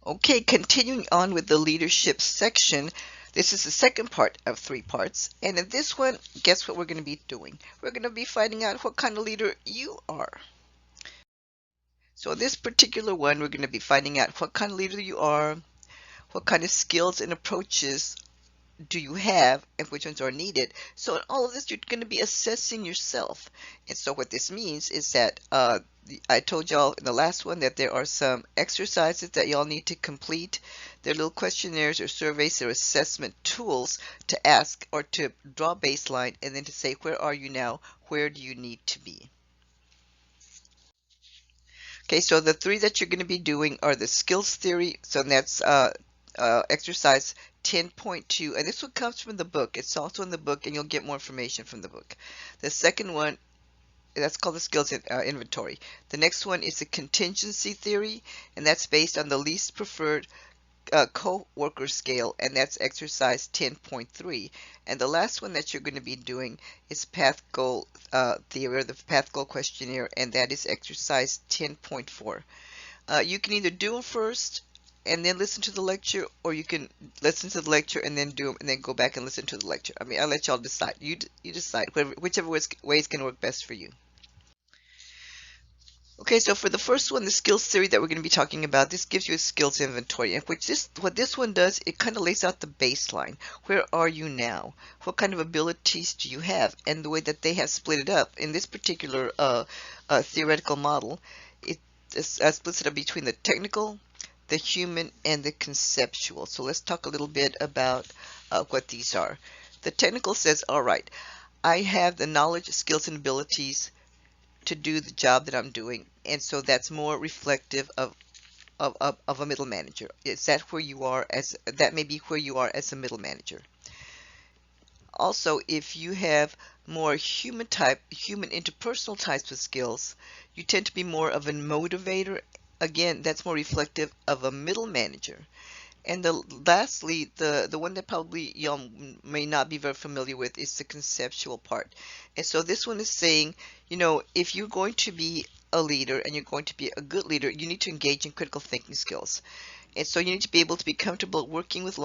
Okay, continuing on with the leadership section. This is the second part of three parts. And in this one, guess what we're going to be doing? We're going to be finding out what kind of leader you are. So in this particular one, we're going to be finding out what kind of leader you are, what kind of skills and approaches do you have, and which ones are needed. So in all of this, you're going to be assessing yourself. And so what this means is that I told y'all in the last one that there are some exercises that y'all need to complete. They're little questionnaires or surveys or assessment tools to ask or to draw baseline and then to say, where are you now? Where do you need to be? Okay, so the three that you're going to be doing are the skills theory. So that's exercise 10.2, and this one comes from the book. It's also in the book, and you'll get more information from the book. The second one, that's called the skills inventory. The next one is the contingency theory, and that's based on the least preferred co-worker scale, and that's exercise 10.3. And the last one that you're going to be doing is path goal theory, or the path goal questionnaire, and that is exercise 10.4. You can either do them first and then listen to the lecture, or you can listen to the lecture and then do them and then go back and listen to the lecture. I mean, I'll let y'all decide. You decide, whichever way is going to work best for you. Okay, so for the first one, the skills theory that we're going to be talking about, this gives you a skills inventory, and what this one does, it kind of lays out the baseline. Where are you now? What kind of abilities do you have? And the way that they have split it up in this particular theoretical model, it splits it up between the technical, the human, and the conceptual. So let's talk a little bit about what these are. The technical says, all right, I have the knowledge, skills, and abilities to do the job that I'm doing. And so that's more reflective of a middle manager. Is that where you are that may be where you are as a middle manager. Also, if you have more human interpersonal types of skills, you tend to be more of a motivator. Again, that's more reflective of a middle manager. And lastly, the one that probably y'all may not be very familiar with is the conceptual part. And so this one is saying, if you're going to be a leader and you're going to be a good leader, you need to engage in critical thinking skills. And so you need to be able to be comfortable working with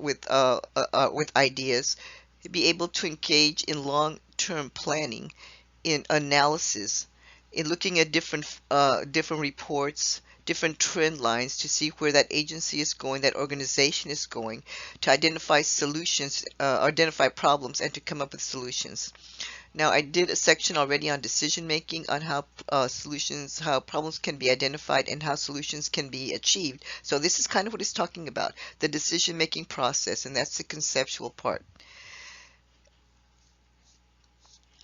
with ideas, be able to engage in long-term planning, in analysis, in looking at different reports, different trend lines to see where that agency is going, that organization is going, to identify solutions, identify problems, and to come up with solutions. Now, I did a section already on decision making, on how how problems can be identified and how solutions can be achieved. So this is kind of what it's talking about, the decision making process, and that's the conceptual part.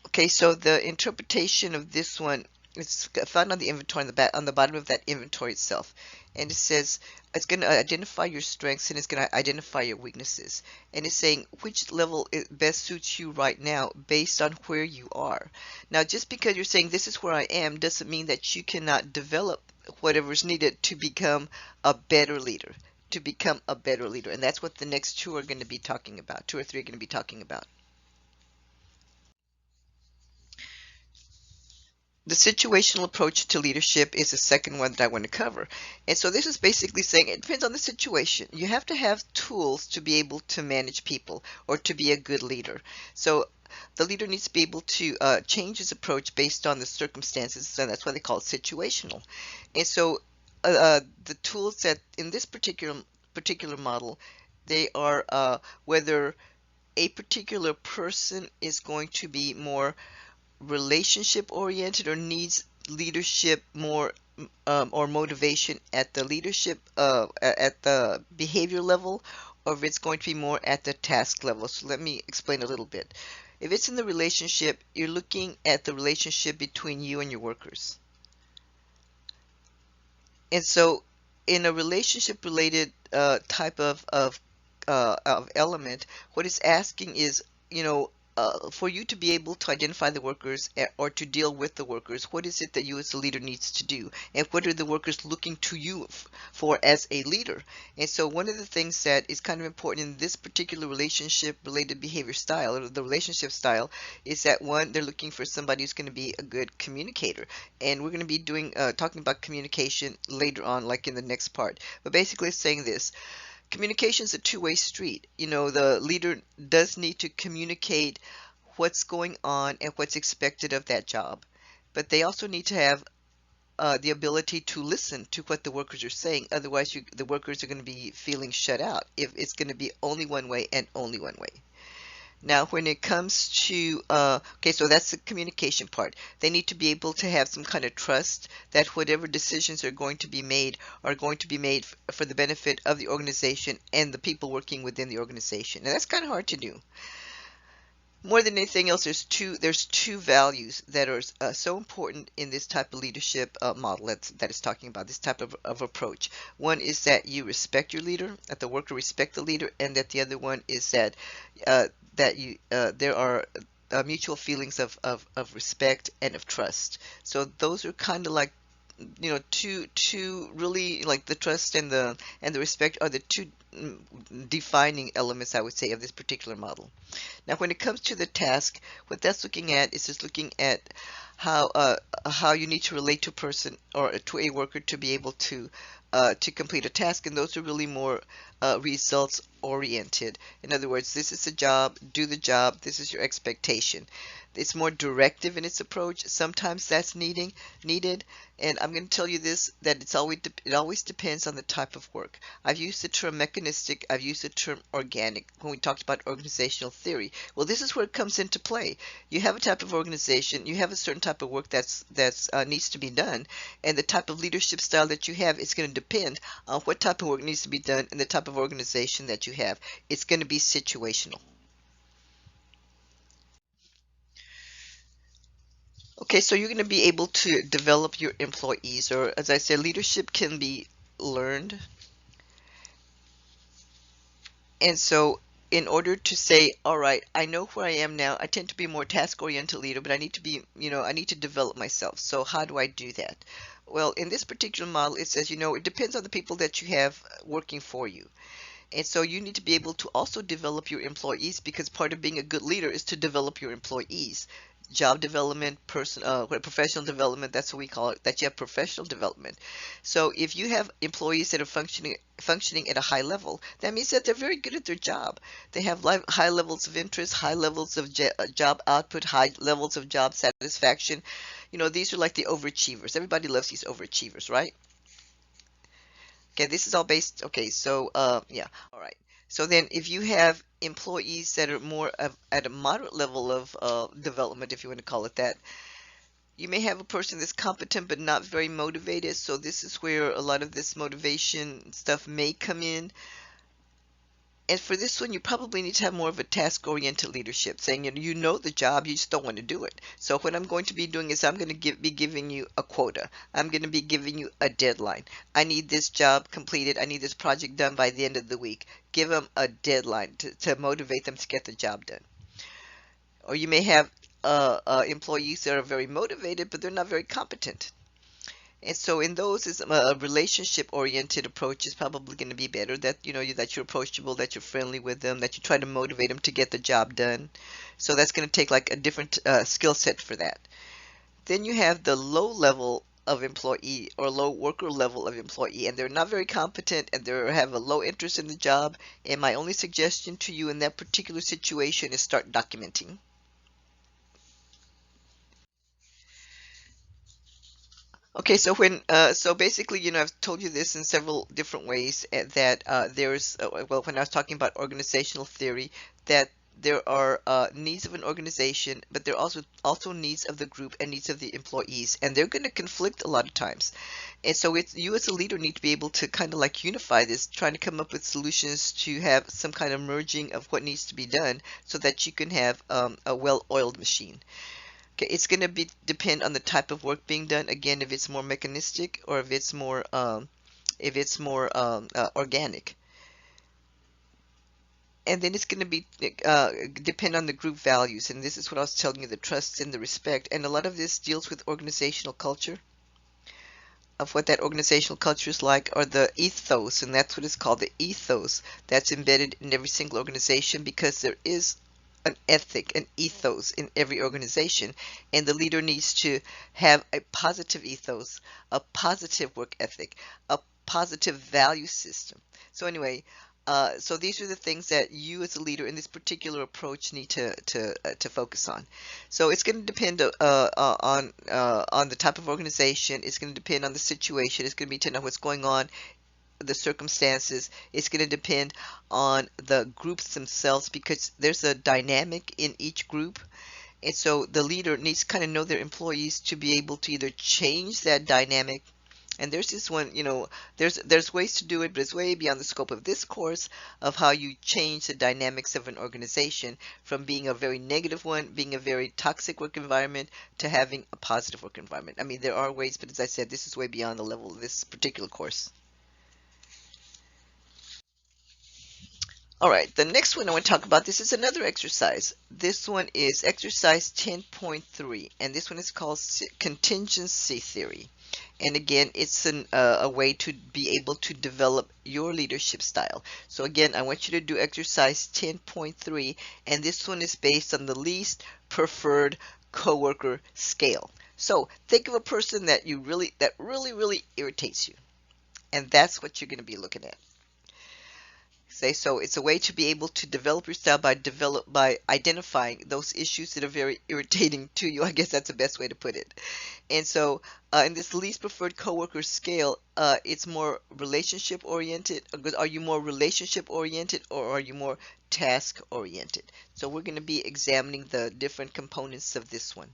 Okay, so the interpretation of this one is found on the inventory on the back, on the bottom of that inventory itself. And it says it's going to identify your strengths and it's going to identify your weaknesses. And it's saying which level it best suits you right now based on where you are. Now, just because you're saying this is where I am doesn't mean that you cannot develop whatever's needed to become a better leader. To become a better leader. And that's what the next two are going to be talking about. Two or three are going to be talking about. The situational approach to leadership is the second one that I want to cover. And so this is basically saying it depends on the situation. You have to have tools to be able to manage people or to be a good leader. So the leader needs to be able to change his approach based on the circumstances, and that's why they call it situational. And so the tools that in this particular model, they are whether a particular person is going to be more relationship oriented or needs leadership more or motivation at the leadership at the behavior level, or if it's going to be more at the task level. So let me explain a little bit. If it's in the relationship, you're looking at the relationship between you and your workers. And so in a relationship related type of element, what it's asking is, you know, for you to be able to identify the workers or to deal with the workers, what is it that you as a leader needs to do? And what are the workers looking to you for as a leader? And so one of the things that is kind of important in this particular relationship related behavior style, or the relationship style, is that one, they're looking for somebody who's going to be a good communicator. And we're going to be doing talking about communication later on, like in the next part. But basically it's saying this: communication is a two-way street. You know, the leader does need to communicate what's going on and what's expected of that job. But they also need to have the ability to listen to what the workers are saying. Otherwise, the workers are going to be feeling shut out if it's going to be only one way and only one way. Now, when it comes to, okay, so that's the communication part. They need to be able to have some kind of trust that whatever decisions are going to be made for the benefit of the organization and the people working within the organization. And that's kind of hard to do. More than anything else, there's two values that are so important in this type of leadership model that is talking about this type of approach. One is that you respect your leader, that the worker respect the leader, and that the other one is that there are mutual feelings of respect and of trust. So those are kind of like, you know, two really, like the trust and the respect are the two defining elements, I would say, of this particular model. Now, when it comes to the task, what that's looking at is just looking at how you need to relate to a person or to a worker to be able to complete a task, and those are really more results oriented. In other words, this is the job, do the job, this is your expectation. It's more directive in its approach. Sometimes that's needed, and I'm going to tell you this, that it always depends on the type of work. I've used the term mechanistic, I've used the term organic when we talked about organizational theory. Well, this is where it comes into play. You have a type of organization, you have a certain type of work that's needs to be done, and the type of leadership style that you have is going to depend on what type of work needs to be done and the type of organization that you have. It's going to be situational. Okay, so you're going to be able to develop your employees, or as I said, leadership can be learned. And so in order to say, all right, I know where I am now, I tend to be a more task-oriented leader, but I need to be, you know, I need to develop myself. So how do I do that? Well, in this particular model, it says, you know, it depends on the people that you have working for you. And so you need to be able to also develop your employees, because part of being a good leader is to develop your employees. Job development, professional development, that's what we call it, that you have professional development. So if you have employees that are functioning at a high level, that means that they're very good at their job. They have high levels of interest, high levels of job output, high levels of job satisfaction. You know, these are like the overachievers. Everybody loves these overachievers, right? Okay, this is all based, okay, so yeah, all right. So then if you have employees that are more at a moderate level of development, if you want to call it that, you may have a person that's competent but not very motivated. So this is where a lot of this motivation stuff may come in. And for this one, you probably need to have more of a task-oriented leadership, saying, you know the job, you just don't want to do it. So what I'm going to be doing is I'm going to be giving you a quota. I'm going to be giving you a deadline. I need this job completed. I need this project done by the end of the week. Give them a deadline to motivate them to get the job done. Or you may have employees that are very motivated, but they're not very competent. And so in those, is a relationship oriented approach is probably going to be better, that that you're approachable, that you're friendly with them, that you try to motivate them to get the job done. So that's going to take like a different skill set for that. Then you have the low level of employee, or low worker level of employee, and they're not very competent, and they have a low interest in the job. And my only suggestion to you in that particular situation is start documenting. Okay, so so basically, I've told you this in several different ways, that well, when I was talking about organizational theory, that there are needs of an organization, but there are also needs of the group and needs of the employees, and they're going to conflict a lot of times. And so you as a leader need to be able to kind of like unify this, trying to come up with solutions to have some kind of merging of what needs to be done so that you can have a well-oiled machine. Okay, it's going to be depend on the type of work being done. Again, if it's more mechanistic or if it's more organic. And then it's going to be depend on the group values. And this is what I was telling you, the trust and the respect. And a lot of this deals with organizational culture, of what that organizational culture is like, or the ethos, and that's what it's called, the ethos that's embedded in every single organization, because there is an ethic, an ethos in every organization, and the leader needs to have a positive ethos, a positive work ethic, a positive value system. So anyway, so these are the things that you as a leader in this particular approach need to focus on. So it's going to depend on the type of organization. It's going to depend on the situation. It's going to depend on what's going on, the circumstances. It's going to depend on the groups themselves, because there's a dynamic in each group. And so the leader needs to kind of know their employees to be able to either change that dynamic. And there's this one, there's ways to do it, but it's way beyond the scope of this course, of how you change the dynamics of an organization from being a very negative one, being a very toxic work environment, to having a positive work environment. I mean, there are ways, but as I said, this is way beyond the level of this particular course. All right, the next one I want to talk about, this is another exercise. This one is exercise 10.3, and this one is called contingency theory. And again, it's a way to be able to develop your leadership style. So again, I want you to do exercise 10.3, and this one is based on the least preferred coworker scale. So think of a person that really irritates you, and that's what you're going to be looking at. So it's a way to be able to develop your style by identifying those issues that are very irritating to you. I guess that's the best way to put it. And so in this least preferred coworker scale, it's more relationship oriented. Are you more relationship oriented, or are you more task oriented? So we're going to be examining the different components of this one.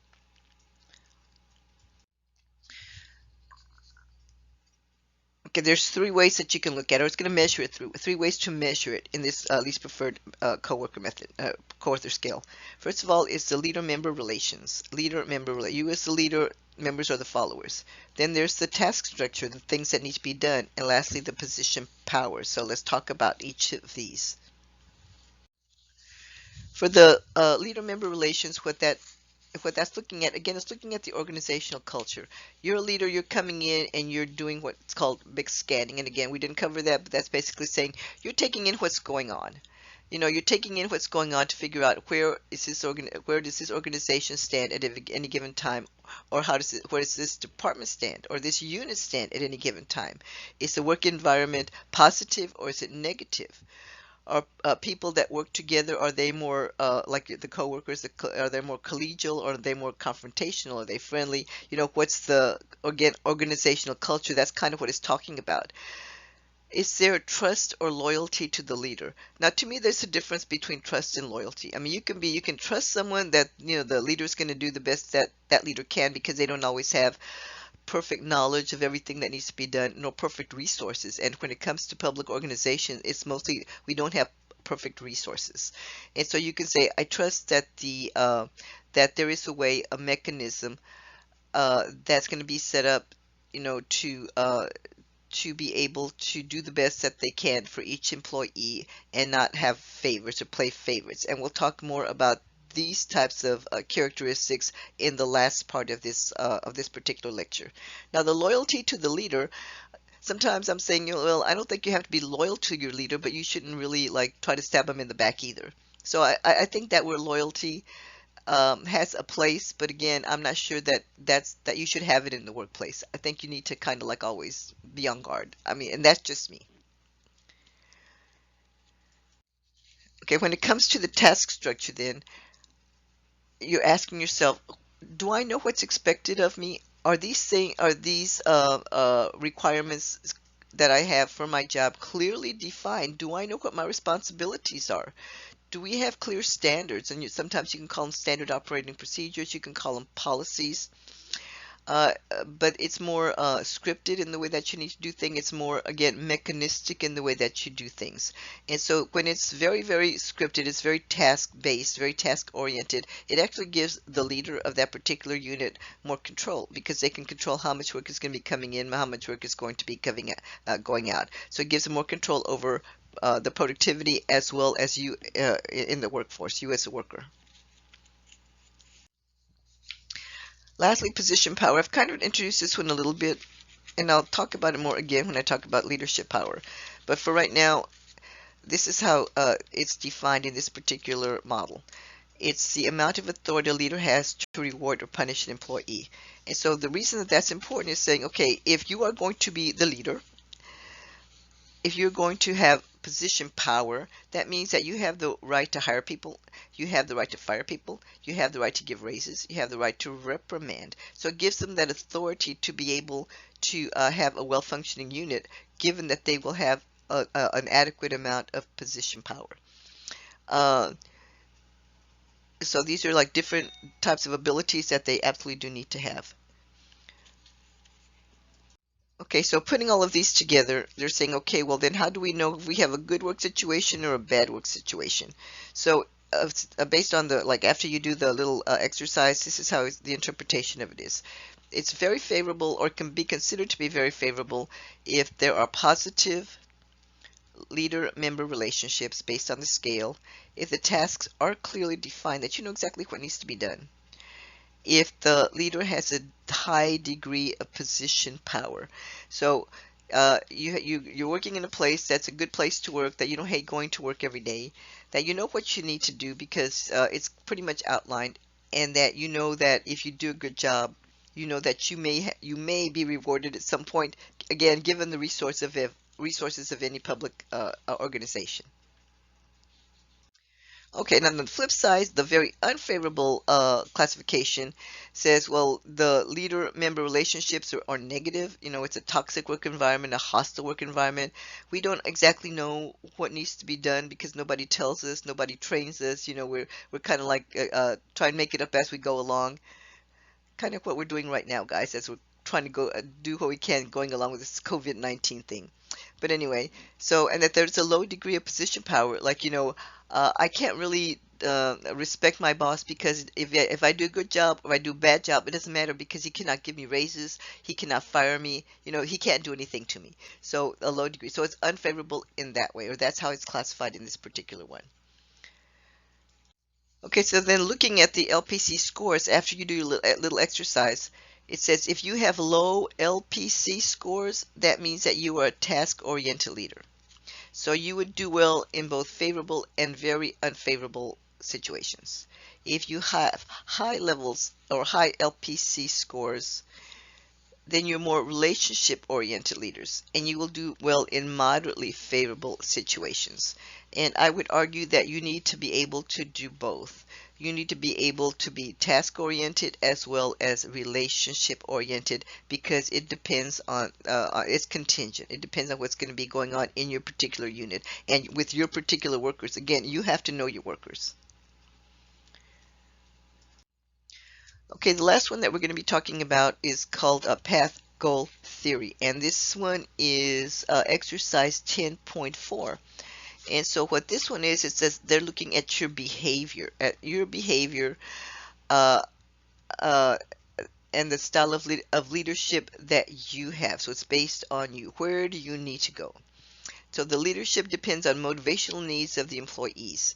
Okay, there's three ways that you can look at it. It's going to measure it through three ways to measure it in this least preferred coworker method, coworker scale. First of all, is the leader-member relations. Leader-member, you as the leader, members are the followers. Then there's the task structure, the things that need to be done, and lastly, the position power. So let's talk about each of these. For the leader-member relations, what that's looking at, again, it's looking at the organizational culture. You're a leader, you're coming in and you're doing what's called big scanning. And again, we didn't cover that, but that's basically saying you're taking in what's going on. You're taking in what's going on to figure out where does this organization stand at any given time, or where does this department stand, or this unit stand at any given time. Is the work environment positive, or is it negative? Are people that work together, are they more like the coworkers, are they more collegial, or are they more confrontational? Are they friendly? What's the, again, organizational culture? That's kind of what it's talking about. Is there trust or loyalty to the leader? Now, to me, there's a difference between trust and loyalty. I mean, you can trust someone that, the leader is going to do the best that that leader can, because they don't always have perfect knowledge of everything that needs to be done, nor perfect resources. And when it comes to public organization, it's mostly we don't have perfect resources. And so you can say, I trust that that there is a way, a mechanism that's going to be set up, to be able to do the best that they can for each employee, and not have favorites or play favorites. And we'll talk more about these types of characteristics in the last part of this particular lecture. Now, the loyalty to the leader, sometimes I'm saying, well, I don't think you have to be loyal to your leader, but you shouldn't really like try to stab them in the back either. So I think that word loyalty has a place, but again, I'm not sure that you should have it in the workplace. I think you need to kind of like always be on guard. I mean, and that's just me. Okay, when it comes to the task structure, then you're asking yourself, do I know what's expected of me? Are these requirements that I have for my job clearly defined? Do I know what my responsibilities are? Do we have clear standards? And sometimes you can call them standard operating procedures, you can call them policies. But it's more scripted in the way that you need to do things. It's more, again, mechanistic in the way that you do things. And so when it's very, very scripted, it's very task-based, very task-oriented, it actually gives the leader of that particular unit more control, because they can control how much work is going to be coming in, how much work is going to be going out. So it gives them more control over the productivity as well as you in the workforce, you as a worker. Lastly, position power. I've kind of introduced this one a little bit, and I'll talk about it more again when I talk about leadership power. But for right now, this is how it's defined in this particular model. It's the amount of authority a leader has to reward or punish an employee. And so the reason that that's important is saying, okay, if you are going to be the leader, if you're going to have position power, that means that you have the right to hire people, you have the right to fire people, you have the right to give raises, you have the right to reprimand. So it gives them that authority to be able to have a well-functioning unit, given that they will have an adequate amount of position power. Uh, so these are like different types of abilities that they absolutely do need to have. Okay, so putting all of these together, they're saying, okay, well then how do we know if we have a good work situation or a bad work situation? So based on the, like after you do the little exercise, this is how the interpretation of it is. It's very favorable, or can be considered to be very favorable, if there are positive leader-member relationships based on the scale, if the tasks are clearly defined, that you know exactly what needs to be done, if the leader has a high degree of position power. So you're working in a place that's a good place to work, that you don't hate going to work every day, that you know what you need to do because it's pretty much outlined, and that you know that if you do a good job, you know that you may be rewarded at some point, again, given the resources of any public organization. Okay, and on the flip side, the very unfavorable classification says, well, the leader-member relationships are negative. You know, it's a toxic work environment, a hostile work environment. We don't exactly know what needs to be done because nobody tells us, nobody trains us. You know, we're kind of like trying to make it up as we go along. Kind of what we're doing right now, guys, as we're trying to go do what we can going along with this COVID-19 thing. But anyway, so, and that there's a low degree of position power. Like, you know, I can't really respect my boss because if I do a good job or I do a bad job, it doesn't matter because he cannot give me raises, he cannot fire me, you know, he can't do anything to me. So a low degree. So it's unfavorable in that way, or that's how it's classified in this particular one. Okay, so then looking at the LPC scores, after you do your little exercise, it says if you have low LPC scores, that means that you are a task-oriented leader. So you would do well in both favorable and very unfavorable situations. If you have high levels or high LPC scores, then you're more relationship-oriented leaders, and you will do well in moderately favorable situations. And I would argue that you need to be able to do both. You need to be able to be task-oriented as well as relationship-oriented because it depends on, it's contingent. It depends on what's going to be going on in your particular unit and with your particular workers. Again, you have to know your workers. Okay, the last one that we're going to be talking about is called a path goal theory, and this one is exercise 10.4. And so what this one is, it says they're looking at your behavior, uh, uh, and the style of leadership that you have. So it's based on you. Where do you need to go? So the leadership depends on motivational needs of the employees,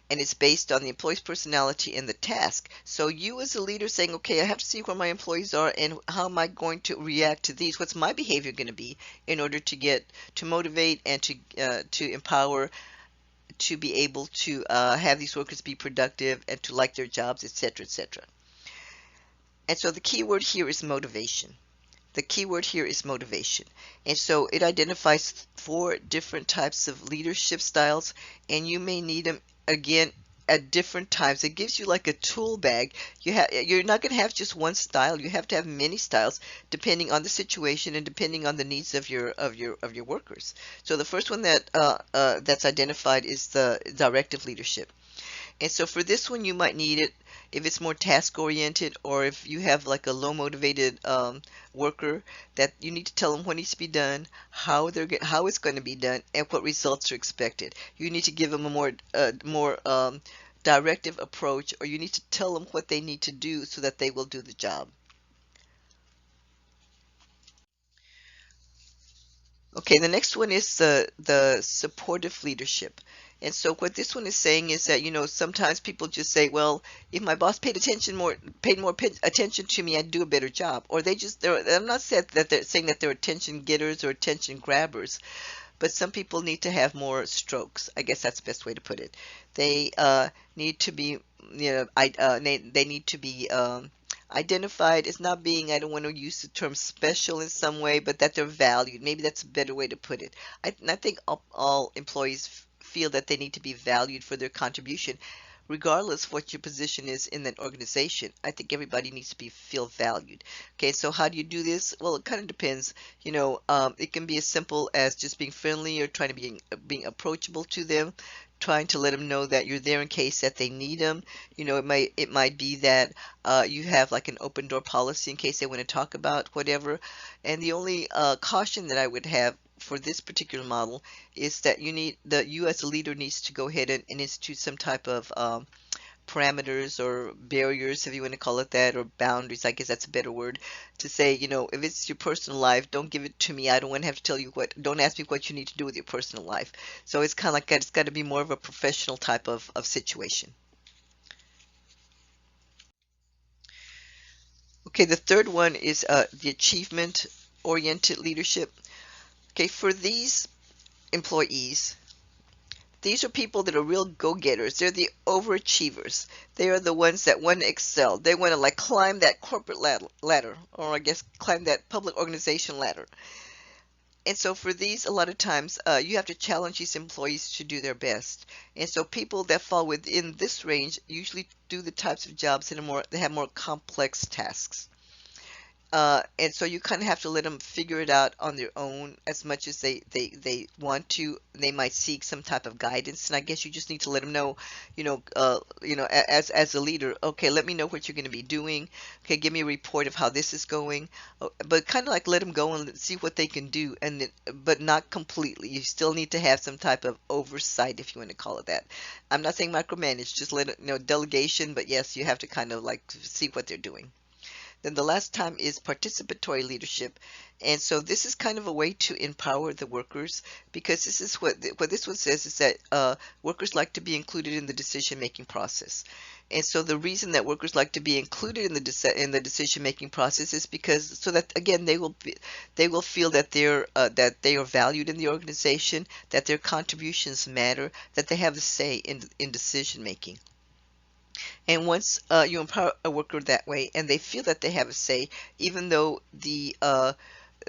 and it's based on the employee's personality and the task. So you as a leader saying, okay, I have to see where my employees are and how am I going to react to these? What's my behavior going to be in order to get to motivate and to empower, to be able to have these workers be productive and to like their jobs, etc., etc. And so the key word here is motivation. The key word here is motivation. And so it identifies 4 different types of leadership styles, and you may need them again at different times. It gives you like a tool bag. You're not going to have just one style. You have to have many styles depending on the situation and depending on the needs of your workers. So the first one that's identified is the directive leadership. And so for this one, you might need it if it's more task oriented, or if you have like a low motivated worker, that you need to tell them what needs to be done, how it's going to be done, and what results are expected. You need to give them a more directive approach, or you need to tell them what they need to do so that they will do the job. Okay, the next one is the supportive leadership. And so what this one is saying is that, sometimes people just say, well, if my boss paid more attention to me, I'd do a better job. Or I'm not saying that they're saying that they're attention getters or attention grabbers, but some people need to have more strokes. I guess that's the best way to put it. They need to be, they need to be identified as not being, I don't want to use the term special in some way, but that they're valued. Maybe that's a better way to put it. I think all employees feel that they need to be valued for their contribution regardless of what your position is in that organization. I think everybody needs to be feel valued. Okay, so how do you do this? Well, it kind of depends. It can be as simple as just being friendly or trying to being approachable to them, trying to let them know that you're there in case that they need them. It might be that you have like an open door policy in case they want to talk about whatever. And the only caution that I would have for this particular model is that you as a leader needs to go ahead and institute some type of parameters or barriers, if you want to call it that, or boundaries. I guess that's a better word to say. If it's your personal life, don't give it to me. I don't want to have to tell you don't ask me what you need to do with your personal life. So it's kind of like that. It's got to be more of a professional type of situation. Okay, the third one is the achievement oriented leadership. Okay, for these employees, these are people that are real go-getters. They're the overachievers. They are the ones that want to excel. They want to like climb that corporate ladder, or I guess climb that public organization ladder. And so for these, a lot of times, you have to challenge these employees to do their best. And so people that fall within this range usually do the types of jobs that have more complex tasks. And so you kind of have to let them figure it out on their own as much as they want to. They might seek some type of guidance, and I guess you just need to let them know, as a leader, okay, let me know what you're going to be doing. Okay, give me a report of how this is going. But kind of like let them go and see what they can do, but not completely. You still need to have some type of oversight, if you want to call it that. I'm not saying micromanage, just delegation, but yes, you have to kind of like see what they're doing. Then the last time is participatory leadership. And so this is kind of a way to empower the workers, because this is what this one says is that workers like to be included in the decision-making process. And so the reason that workers like to be included in the decision-making process is because so that again they will feel that they are valued in the organization, that their contributions matter, that they have a say in decision making. And once you empower a worker that way, and they feel that they have a say, even though the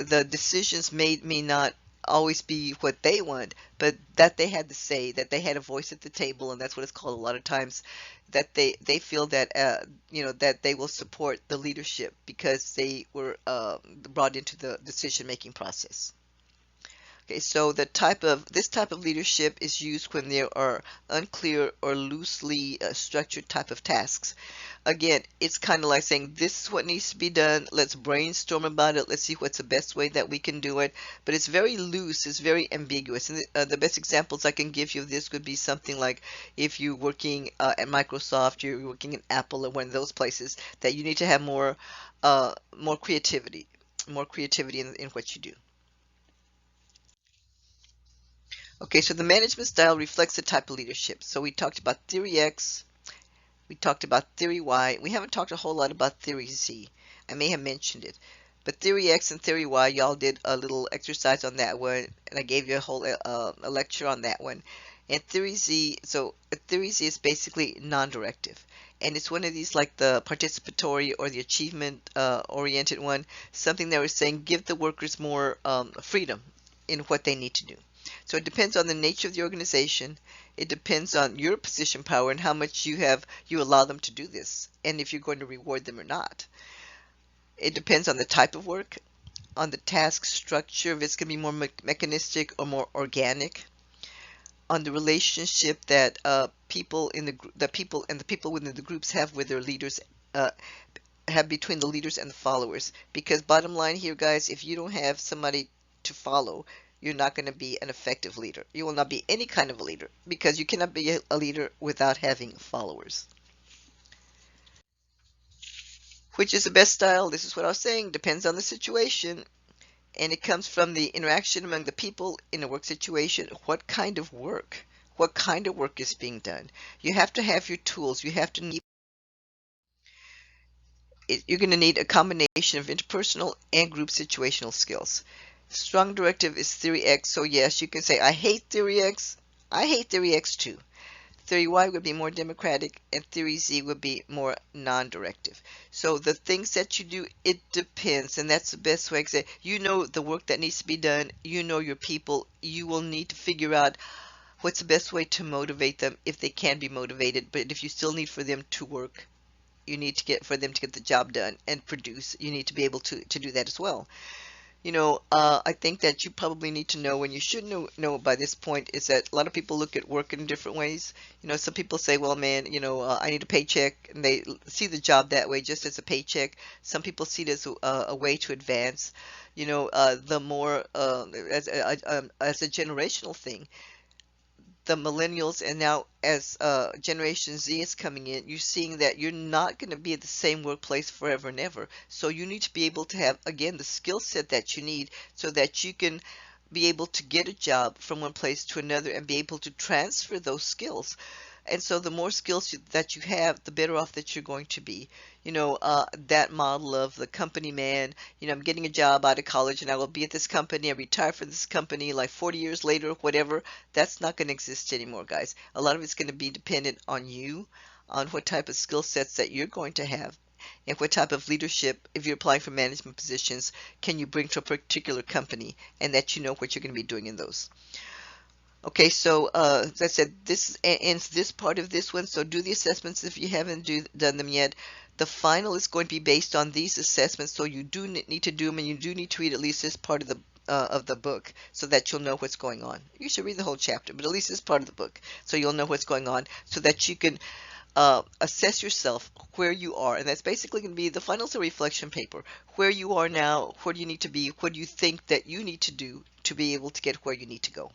decisions made may not always be what they want, but that they had the say, that they had a voice at the table, and that's what it's called a lot of times, that they feel that that they will support the leadership because they were brought into the decision making process. Okay, so this type of leadership is used when there are unclear or loosely structured type of tasks. Again, it's kind of like saying this is what needs to be done. Let's brainstorm about it. Let's see what's the best way that we can do it. But it's very loose. It's very ambiguous. And the best examples I can give you of this would be something like if you're working at Microsoft, you're working at Apple, or one of those places that you need to have more creativity, in what you do. Okay, so the management style reflects the type of leadership. So we talked about theory X, we talked about theory Y. We haven't talked a whole lot about theory Z. I may have mentioned it. But theory X and theory Y, y'all did a little exercise on that one, and I gave you a lecture on that one. And theory Z, theory Z is basically non-directive. And it's one of these like the participatory or the achievement oriented one, something that was saying give the workers more freedom in what they need to do. So it depends on the nature of the organization. It depends on your position power and how much you allow them to do this, and if you're going to reward them or not. It depends on the type of work, on the task structure, if it's going to be more mechanistic or more organic, on the relationship that the people within the groups have with their leaders, have between the leaders and the followers. Because bottom line here, guys, if you don't have somebody to follow, you're not going to be an effective leader. You will not be any kind of a leader because you cannot be a leader without having followers. Which is the best style? This is what I was saying. Depends on the situation. And it comes from the interaction among the people in a work situation. What kind of work? What kind of work is being done? You have to have your tools. You have to need, you're going to need a combination of interpersonal and group situational skills. Strong directive is theory X, so yes, you can say, I hate theory X. I hate theory X too. Theory Y would be more democratic, and theory Z would be more non-directive. So the things that you do, it depends, and that's the best way to say, you know the work that needs to be done, you know your people, you will need to figure out what's the best way to motivate them if they can be motivated, but if you still need for them to work, you need to get for them to get the job done and produce, you need to be able to do that as well. I think that you probably need to know, and you should know by this point, is that a lot of people look at work in different ways. Some people say, well, man, I need a paycheck, and they see the job that way, just as a paycheck. Some people see it as a way to advance, the more, as a generational thing. The millennials, and now as Generation Z is coming in, you're seeing that you're not going to be at the same workplace forever and ever. So you need to be able to have, again, the skill set that you need so that you can be able to get a job from one place to another and be able to transfer those skills. And so the more skills that you have, the better off that you're going to be. That model of the company man, I'm getting a job out of college and I will be at this company, I retire from this company like 40 years later, whatever, that's not going to exist anymore, guys. A lot of it's going to be dependent on you, on what type of skill sets that you're going to have, and what type of leadership, if you're applying for management positions, can you bring to a particular company, and that you know what you're going to be doing in those. Okay, so as I said, this ends this part of this one. So do the assessments if you haven't done them yet. The final is going to be based on these assessments, so you do need to do them, and you do need to read at least this part of the book so that you'll know what's going on. You should read the whole chapter, but at least this part of the book, so you'll know what's going on, so that you can assess yourself where you are. And that's basically going to be the final a reflection paper. Where you are now, where do you need to be, what do you think that you need to do to be able to get where you need to go.